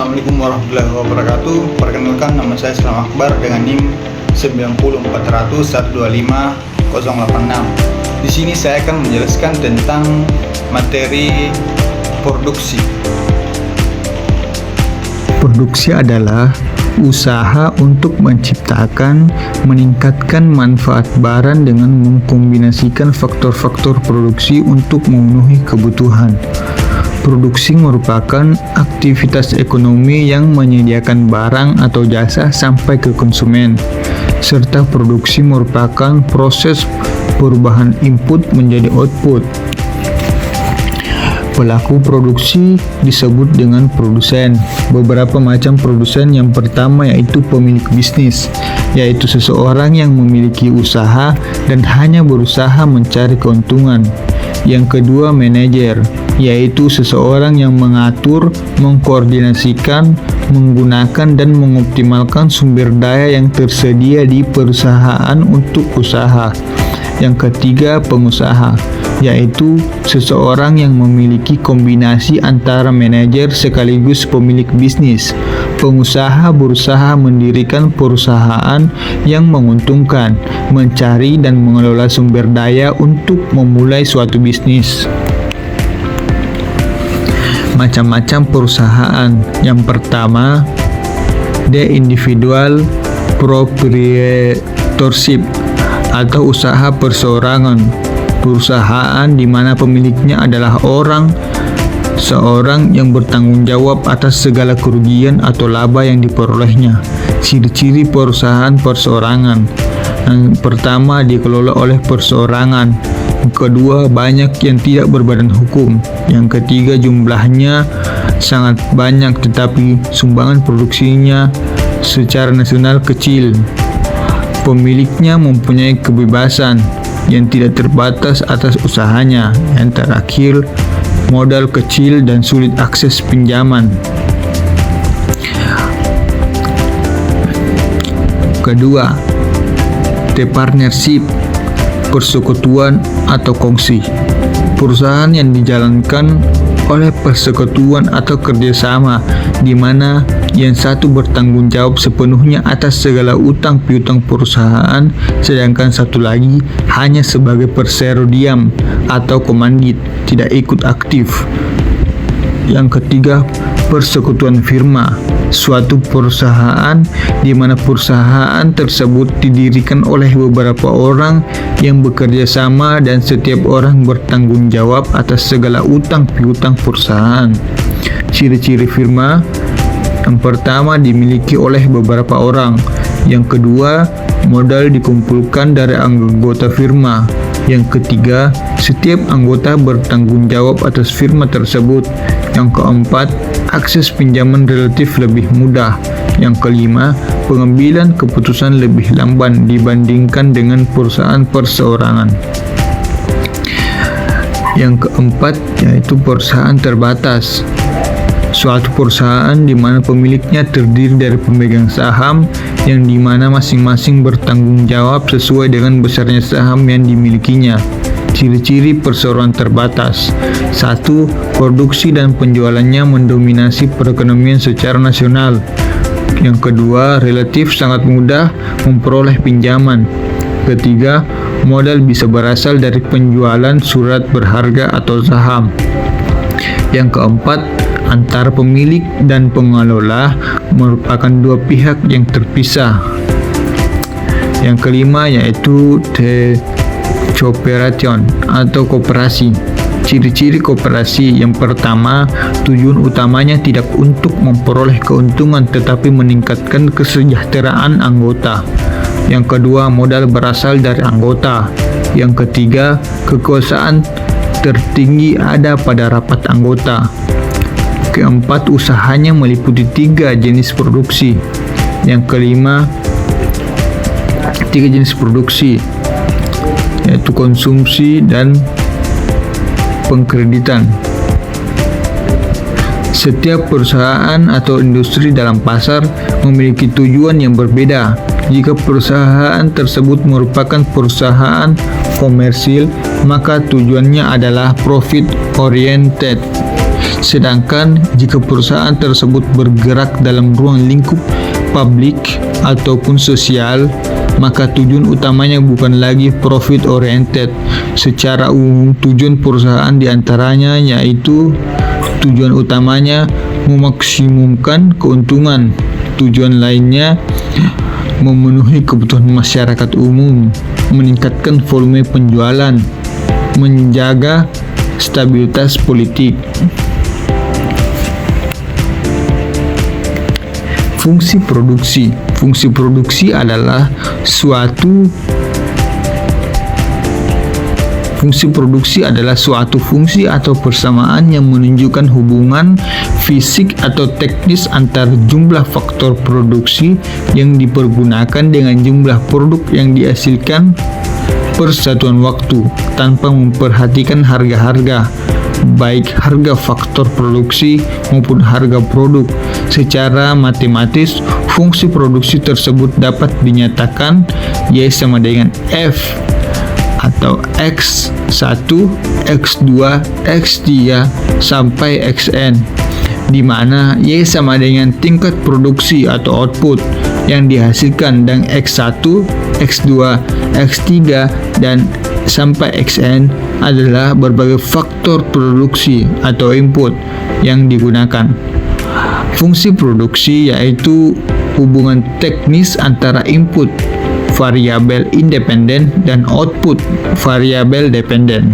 Assalamualaikum warahmatullahi wabarakatuh. Perkenalkan, nama saya Islam Akbar dengan NIM 90400125086. Di sini saya akan menjelaskan tentang materi produksi. Produksi adalah usaha untuk menciptakan, meningkatkan manfaat barang dengan mengkombinasikan faktor-faktor produksi untuk memenuhi kebutuhan. Produksi merupakan aktivitas ekonomi yang menyediakan barang atau jasa sampai ke konsumen, serta produksi merupakan proses perubahan input menjadi output. Pelaku produksi disebut dengan produsen. Beberapa macam produsen. Yang pertama yaitu pemilik bisnis, yaitu seseorang yang memiliki usaha dan hanya berusaha mencari keuntungan. Yang kedua, manajer, yaitu seseorang yang mengatur, mengkoordinasikan, menggunakan dan mengoptimalkan sumber daya yang tersedia di perusahaan untuk usaha. Yang ketiga, pengusaha, yaitu seseorang yang memiliki kombinasi antara manajer sekaligus pemilik bisnis. Pengusaha berusaha mendirikan perusahaan yang menguntungkan, mencari dan mengelola sumber daya untuk memulai suatu bisnis. Macam-macam perusahaan. Yang pertama, the individual proprietorship atau usaha perseorangan. Perusahaan di mana pemiliknya adalah seorang yang bertanggung jawab atas segala kerugian atau laba yang diperolehnya. Ciri-ciri perusahaan perseorangan. Yang pertama, dikelola oleh perseorangan. Yang kedua, banyak yang tidak berbadan hukum. Yang ketiga, jumlahnya sangat banyak tetapi sumbangan produksinya secara nasional kecil. Pemiliknya mempunyai kebebasan yang tidak terbatas atas usahanya. Yang terakhir, modal kecil dan sulit akses pinjaman. Kedua, the partnership, persekutuan atau kongsi. Perusahaan yang dijalankan oleh persekutuan atau kerjasama, di mana yang satu bertanggung jawab sepenuhnya atas segala utang piutang perusahaan, sedangkan satu lagi hanya sebagai persero diam atau komandit, tidak ikut aktif. Yang ketiga, persekutuan firma, suatu perusahaan di mana perusahaan tersebut didirikan oleh beberapa orang yang bekerja sama dan setiap orang bertanggung jawab atas segala utang piutang perusahaan. Ciri-ciri firma. Yang pertama, dimiliki oleh beberapa orang. Yang kedua, modal dikumpulkan dari anggota firma. Yang ketiga, setiap anggota bertanggung jawab atas firma tersebut. Yang keempat, akses pinjaman relatif lebih mudah. Yang kelima, pengambilan keputusan lebih lamban dibandingkan dengan perusahaan perseorangan. Yang keempat, yaitu perusahaan terbatas. Suatu perusahaan di mana pemiliknya terdiri dari pemegang saham yang di mana masing-masing bertanggung jawab sesuai dengan besarnya saham yang dimilikinya. Ciri-ciri perseroan terbatas. 1. Produksi dan penjualannya mendominasi perekonomian secara nasional. Yang kedua, relatif sangat mudah memperoleh pinjaman. Ketiga, modal bisa berasal dari penjualan surat berharga atau saham. Yang keempat, antara pemilik dan pengelola merupakan dua pihak yang terpisah. Yang kelima yaitu the cooperation atau koperasi. Ciri-ciri koperasi. Yang pertama, tujuan utamanya tidak untuk memperoleh keuntungan tetapi meningkatkan kesejahteraan anggota. Yang kedua, modal berasal dari anggota. Yang ketiga, kekuasaan tertinggi ada pada rapat anggota. Keempat, usahanya meliputi 3 jenis produksi. Yang kelima, 3 jenis produksi, yaitu konsumsi dan pengkreditan. Setiap perusahaan atau industri dalam pasar memiliki tujuan yang berbeda. Jika perusahaan tersebut merupakan perusahaan komersil, maka tujuannya adalah profit oriented. Sedangkan jika perusahaan tersebut bergerak dalam ruang lingkup publik ataupun sosial, maka tujuan utamanya bukan lagi profit oriented. Secara umum, tujuan perusahaan diantaranya yaitu tujuan utamanya memaksimumkan keuntungan. Tujuan lainnya memenuhi kebutuhan masyarakat umum, meningkatkan volume penjualan, menjaga stabilitas politik. Fungsi produksi. Fungsi produksi adalah suatu fungsi atau persamaan yang menunjukkan hubungan fisik atau teknis antar jumlah faktor produksi yang dipergunakan dengan jumlah produk yang dihasilkan per satuan waktu, tanpa memperhatikan harga-harga, baik harga faktor produksi maupun harga produk. Secara matematis, fungsi produksi tersebut dapat dinyatakan Y sama dengan F atau X1, X2, X3 sampai Xn, di mana Y sama dengan tingkat produksi atau output yang dihasilkan, dan X1, X2, X3 dan sampai Xn adalah berbagai faktor produksi atau input yang digunakan. Fungsi produksi yaitu hubungan teknis antara input variabel independen dan output variabel dependen.